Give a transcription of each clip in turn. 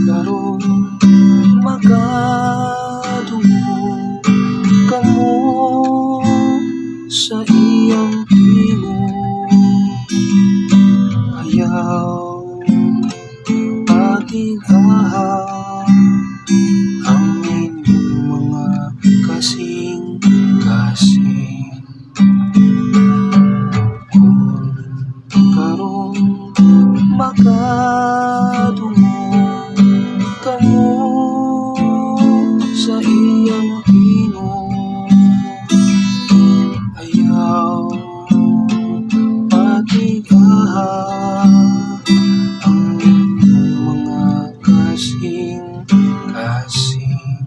Karon makadungo kamo sa iyang tingog, ayaw patigaha ang inyong mga kasing-kasing. Kung karon makadungo kamo sa iyang tingog, ayaw patigaha ang inyong mga kasing-kasing.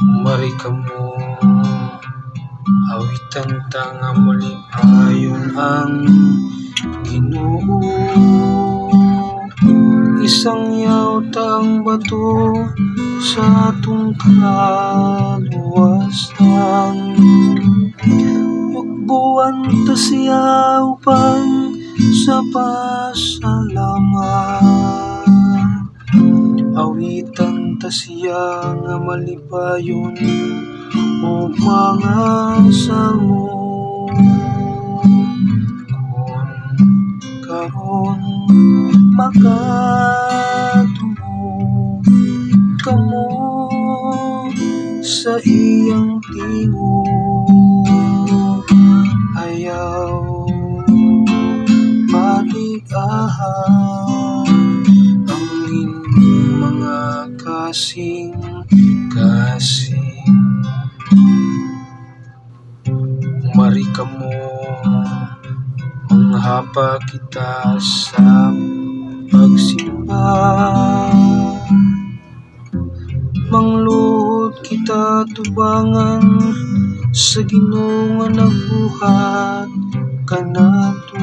Umari kamo, awitan ta nga malipayon ang Ginoo. Isang yautang bato sa atong kaluwasan, yukbuan ta siya upan sa pasalamat. Awitan ta siya nga malipayon o mga salmo. Kung karon makadungo kamo sa iyang tingog, ayaw patigaha ang inyong mga kasing-kasing. Umari kamo, manghapa kita sa pagsimba, mangluhod kita tubangan sa Ginoo nga nagbuhat kanato.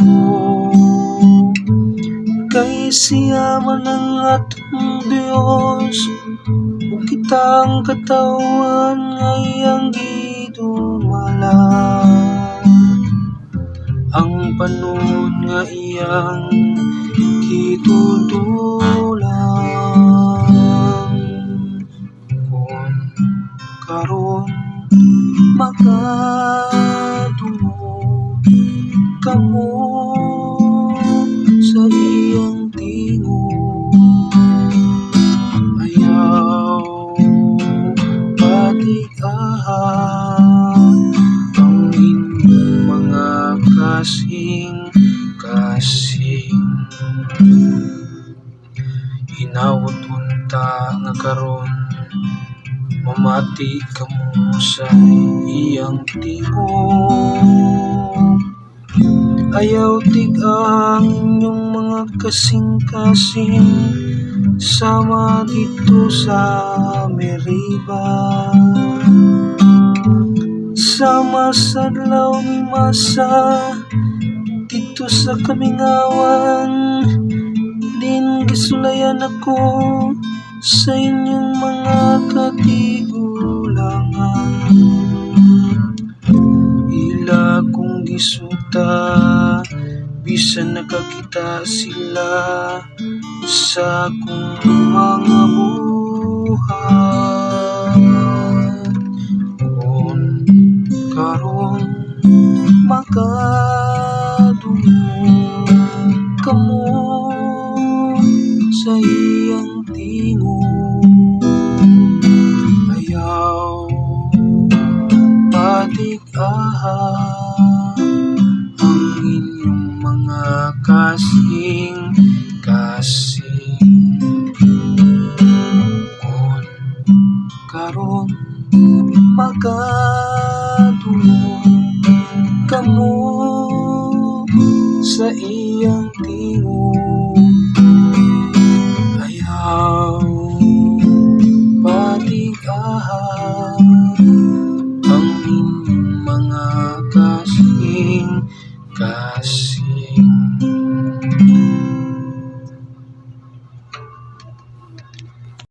Kay siya man ang atong Dios, ug kita ang katawan nga iyang gidumala. Ang panon nga iyang gitutulan. Kung karon makadungo kamo sa iyang tingog, ayaw patigaha ang inyong mga kasing-kasing. Hinawot unta nga karon mamati kamo sa iyang tingog, ayaw tigang inyong mga kasing-kasing sama dito sa Meriba. Sama sa adlaw ni masa dito sa Kamingawan, din gisulayan ako sa inyong mga katigulangan. Ila kong gisuta, bisan nakakita sila sa akong mga buhat. Kung karon makadungo kamo sa iyang tingog, ayaw patigaha ang inyong mga kasing-kasing. Kung karon makadungo kamo sa iyang tingog, ayaw ang inyong mga kasing-kasing.